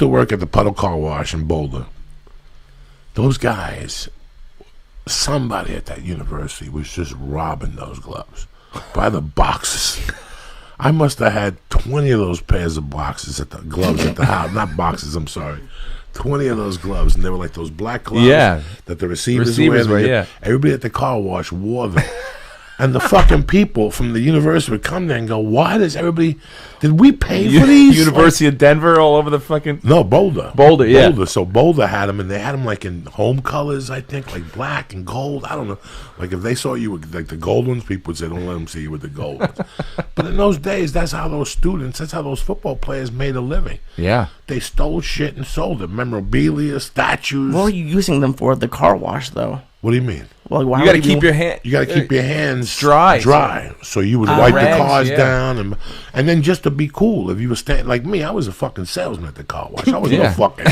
to work at the Puddle Carwash in Boulder. Those guys, somebody at that university was just robbing those gloves by the boxes. I must have had 20 of those pairs of boxes at the gloves at the house. Not boxes, I'm sorry. 20 of those gloves, and they were like those black gloves that the receivers wear. Yeah. Everybody at the car wash wore them. And the fucking people from the university would come there and go, why does everybody... Did we pay for these? University of Denver all over the fucking... No, Boulder. Yeah. Boulder. So Boulder had them, and they had them like in home colors, I think, like black and gold. I don't know. Like if they saw you with like the gold ones, people would say, don't let them see you with the gold ones. But in those days, that's how those football players made a living. Yeah. They stole shit and sold it. Memorabilia, statues. What were you using them for, the car wash, though? What do you mean? Well, why you got to keep your hand. You got to keep your hands dry. So you would wipe rags, the cars down, and then just to be cool, if you were standing like me, I was a fucking salesman at the car wash. I was no fucking.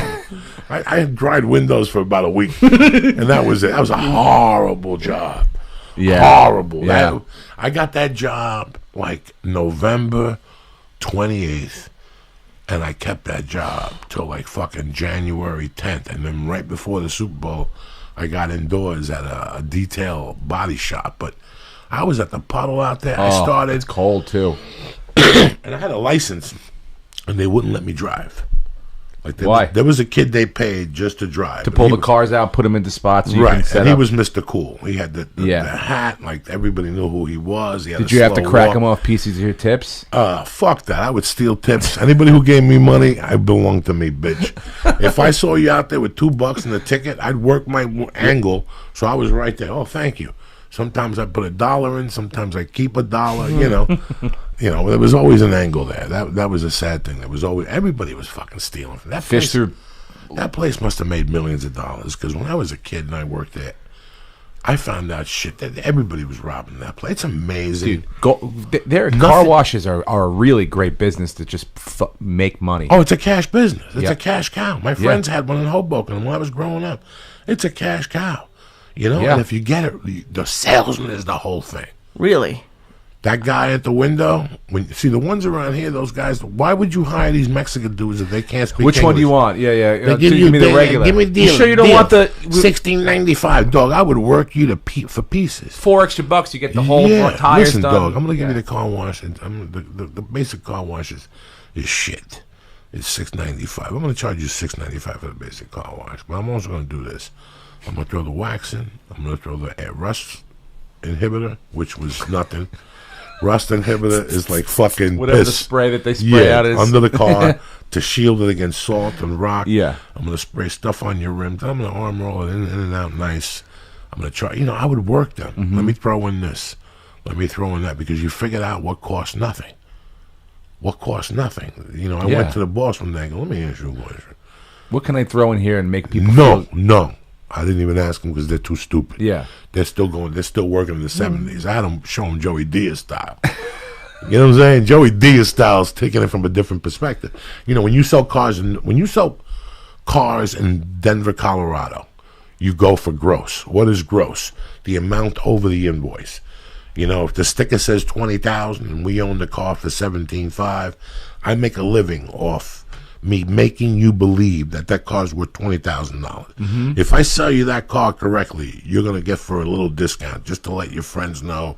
I had dried windows for about a week, and that was it. That was a horrible job. Yeah, horrible. Yeah. I got that job like November 28th. And I kept that job till like fucking January 10th, and then right before the Super Bowl, I got indoors at a detail body shop. But I was at the Puddle out there. I started. It's cold too. And I had a license, and they wouldn't let me drive. Like Why? There was a kid they paid just to drive. To pull the cars out, put them into spots. So you can set and he up. was Mr. Cool. He had the hat, like everybody knew who he was. He had Did you have to crack him off pieces of your tips? Fuck that. I would steal tips. Anybody who gave me money, I belonged to me, bitch. If I saw you out there with $2 and a ticket, I'd work my angle, so I was right there. Oh, thank you. Sometimes I put $1 in, sometimes I keep $1, you know. There was always an angle there. That was a sad thing. There was always, everybody was fucking stealing from that place. That place must have made millions of dollars, because when I was a kid and I worked there, I found out shit that everybody was robbing that place. It's amazing. Dude, car washes are a really great business to just make money. Oh, it's a cash business. It's a cash cow. My friends had one in Hoboken when I was growing up. It's a cash cow. And if you get it, the salesman is the whole thing. Really? That guy at the window, see the ones around here, those guys, why would you hire these Mexican dudes if they can't speak Which English? one do you want? Yeah. They give me the regular. Give me the deal. You sure you don't want the $16.95, dog? I would work you for pieces. $4 extra, you get the whole tires listen, done. Dog, I'm gonna give you the car wash. The basic car wash is shit. It's $6.95. I'm gonna charge you $6.95 for the basic car wash, but I'm also gonna do this. I'm gonna throw the wax in. I'm gonna throw the rust inhibitor, which was nothing. Rust inhibitor is like fucking whatever piss. The spray that they spray out is under the car to shield it against salt and rock. Yeah, I'm gonna spray stuff on your rims. I'm gonna arm roll it in and out nice. I'm gonna try. I would work them. Mm-hmm. Let me throw in this. Let me throw in that, because you figured out what costs nothing. What costs nothing. I went to the boss one day and go, let me ask you a question. What can I throw in here and make people No. I didn't even ask them because they're too stupid. Yeah. They're still working in the 70s. I had them show them Joey Diaz style. You know what I'm saying? Joey Diaz style is taking it from a different perspective. When you sell cars in Denver, Colorado, you go for gross. What is gross? The amount over the invoice. If the sticker says $20,000 and we own the car for $17,500, I make a living off me making you believe that car's worth $20,000. Mm-hmm. If I sell you that car correctly, you're going to get for a little discount just to let your friends know.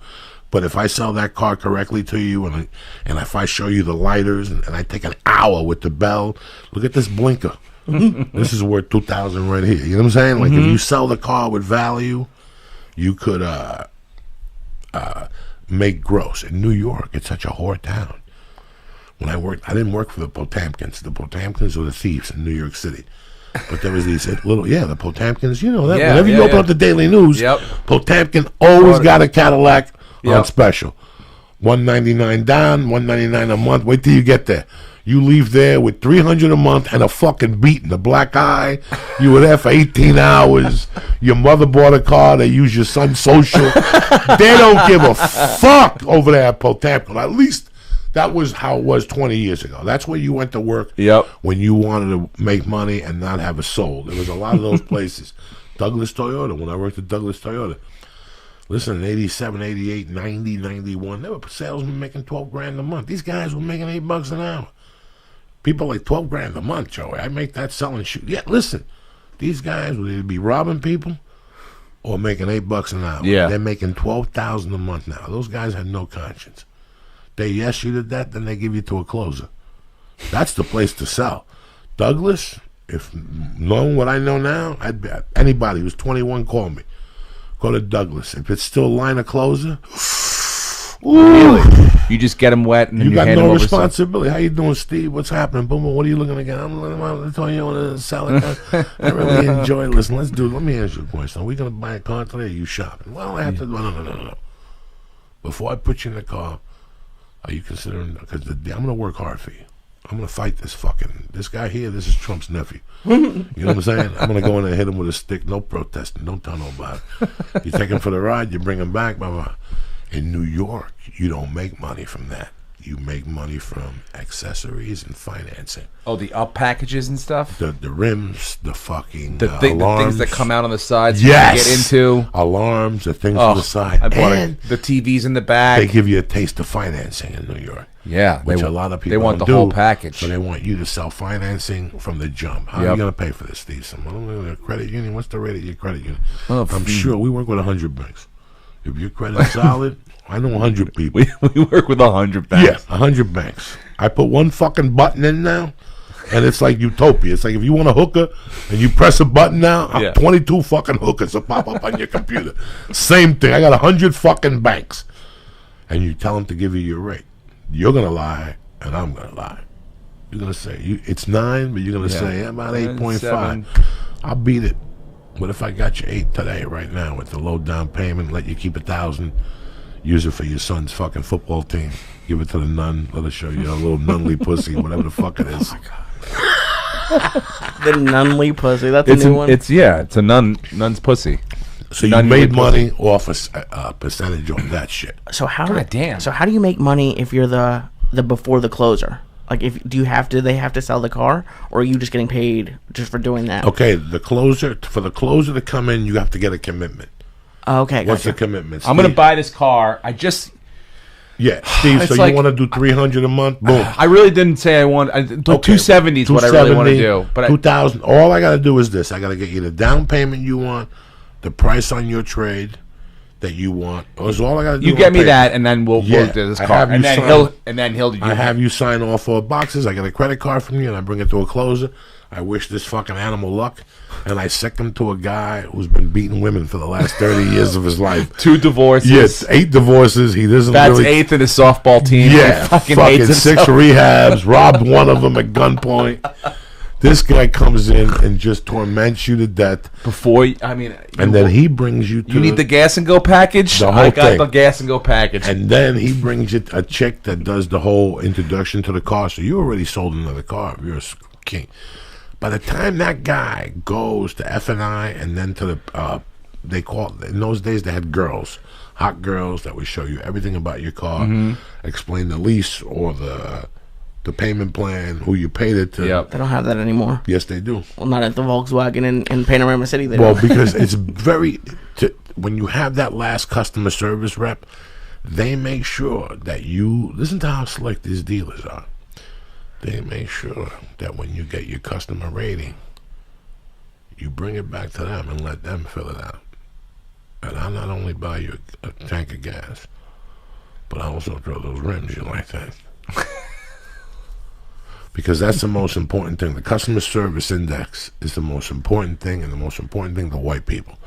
But if I sell that car correctly to you, and if I show you the lighters and I take an hour with the bell, look at this blinker. This is worth $2,000 right here. You know what I'm saying? Like, if you sell the car with value, you could make gross. In New York, it's such a whore town. When I didn't work for the Potamkins. The Potamkins were the thieves in New York City. But there was these the Potamkins, that. Whenever you open up the Daily News, Potamkin always got a Cadillac on special. $199 down, $199 a month. Wait till you get there. You leave there with $300 a month and a fucking beating, a black eye. You were there for 18 hours. Your mother bought a car. They use your son's social. They don't give a fuck over there at Potamkin. At least that was how it was 20 years ago. That's where you went to work when you wanted to make money and not have a soul. There was a lot of those places. Douglas Toyota, when I worked at Douglas Toyota. Listen, in 87, 88, 90, 91, there were salesmen making $12,000 a month. These guys were making $8 an hour. People like 12 grand a month, Joey. I make that selling shoes. Yeah, listen, these guys would either be robbing people or making $8 an hour. Yeah. They're making $12,000 a month now. Those guys had no conscience. They yes you to that, then they give you to a closer. That's the place to sell. Douglas, if knowing what I know now, I'd be, anybody who's 21, call me. Go to Douglas. If it's still line of closer, really? You just get them wet and then you got hand them no over responsibility. How you doing, Steve? What's happening? Boom, boom. What are you looking again? I'm telling you, I want to sell it. I really enjoy it. Listen, let me ask you a question. Are we going to buy a car today or are you shopping? Well, I have to. No. Before I put you in the car, are you considering, because I'm going to work hard for you. I'm going to fight this guy here. This is Trump's nephew. You know what I'm saying? I'm going to go in and hit him with a stick. No protesting. Don't tell nobody. You take him for the ride. You bring him back. Blah, blah. In New York, you don't make money from that. You make money from accessories and financing. Oh, the up packages and stuff? The rims, the fucking the things that come out on the sides. Yes. You get into. Alarms, the things on the side. I bought the TVs in the back. They give you a taste of financing in New York. Yeah. Which a lot of people they want don't the do, whole package. So they want you to sell financing from the jump. How are you going to pay for this, Steve? Some credit union? What's the rate of your credit union? I'm sure we work with 100 banks. If your credit's solid, I know 100 people. We work with 100 banks. Yeah, 100 banks. I put one fucking button in now, and it's like utopia. It's like if you want a hooker and you press a button now, 22 fucking hookers will pop up on your computer. Same thing. I got 100 fucking banks. And you tell them to give you your rate. You're going to lie, and I'm going to lie. You're going to say, it's 9, but you're going to say, about 8.5. I'll beat it. What if I got you 8 today, right now, with the low down payment, let you keep 1,000, use it for your son's fucking football team, give it to the nun, let her show you a little nunly pussy, whatever the fuck it is. Oh my God. The nunly pussy, that's a new one? It's a nun's pussy. So you made money off a percentage on that shit. So how damn. So how do you make money if you're the before the closer? Like, do they have to sell the car, or are you just getting paid just for doing that? Okay, for the closer to come in, you have to get a commitment. Okay, what's the commitment? I'm going to buy this car. Steve. So you want to do $300 a month? Boom. I really didn't say I want. 270 is what I really want to do. But 2,000. All I got to do is this. I got to get you the down payment you want, the price on your trade that you want. That's all I got to do. You get me that, and then we'll do this car. And then he'll. I have you sign all 4 boxes. I get a credit card from you, and I bring it to a closer. I wish this fucking animal luck, and I sick him to a guy who's been beating women for the last 30 years of his life. 2 divorces. Yes, 8 divorces. He doesn't. That's really... 8th in his softball team. Yeah, fucking 6 rehabs. Robbed one of them at gunpoint. This guy comes in and just torments you to death. And then he brings you to... You need the gas and go package? The whole I got the gas and go package. And then he brings you a chick that does the whole introduction to the car. So you already sold another car. You're a king. By the time that guy goes to F&I and then to the... they call... In those days, they had girls. Hot girls that would show you everything about your car. Explain the lease or the payment plan, who you paid it to. They don't have that anymore. Yes, they do. Well, not at the Volkswagen in Panorama City. Because it's when you have that last customer service rep, they make sure that you listen to how slick these dealers are. They make sure that when you get your customer rating, you bring it back to them and let them fill it out. And I'll not only buy you a tank of gas, but I also throw those rims you like that. Because that's the most important thing. The customer service index is the most important thing, and the most important thing to white people.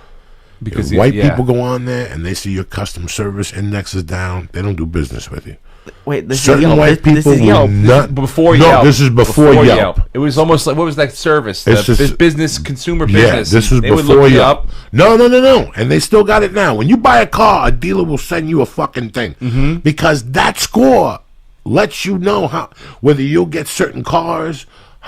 Because if white people go on there and they see your customer service index is down, they don't do business with you. Wait, this certain is Yelp. white people this is Yelp. not before no, Yelp. This is before Yelp. It was almost like, what was that service? Business, consumer business. Yeah, this was before Yelp. No. And they still got it now. When you buy a car, a dealer will send you a fucking thing because that score lets you know whether you'll get certain cars.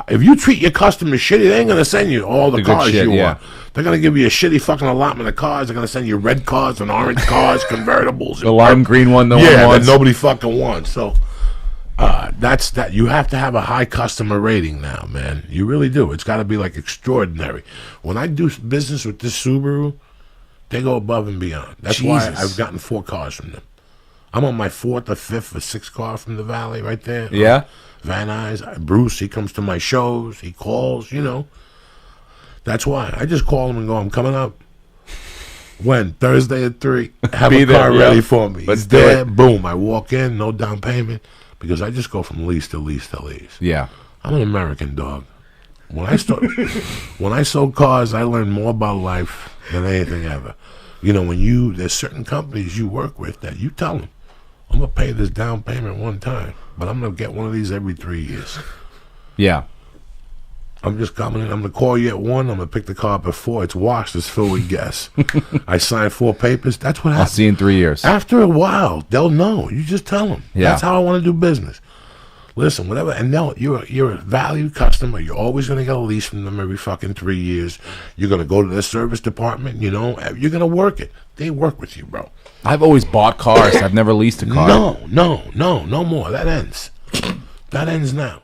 If you treat your customers shitty, they ain't gonna send you all the cars you want. They're gonna give you a shitty fucking allotment of cars. They're gonna send you red cars and orange cars, convertibles, the lime green one, that nobody fucking wants. So that's that. You have to have a high customer rating now, man. You really do. It's got to be like extraordinary. When I do business with this Subaru, they go above and beyond. That's why I've gotten 4 cars from them. I'm on my 4th or 5th or 6th car from the Valley right there. Yeah. Van Nuys. Bruce, he comes to my shows. He calls, you know. That's why. I just call him and go, I'm coming up. When? Thursday at 3. Have a car ready for me. Let's He's do there. it. Boom. I walk in, no down payment. Because I just go from lease to lease to lease. Yeah. I'm an American dog. When I sold cars, I learned more about life than anything ever. You know, there's certain companies you work with that you tell them, I'm going to pay this down payment one time, but I'm going to get one of these every 3 years. Yeah. I'm just coming in. I'm going to call you at 1. I'm going to pick the car up at 4. It's washed. It's filled with gas. I signed 4 papers. That's what happens. I'll see you in 3 years. After a while, they'll know. You just tell them. Yeah. That's how I want to do business. Listen, whatever. And no, you're a valued customer. You're always going to get a lease from them every fucking 3 years. You're going to go to their service department, you know. You're going to work it. They work with you, bro. I've always bought cars. I've never leased a car. No more. That ends. That ends now.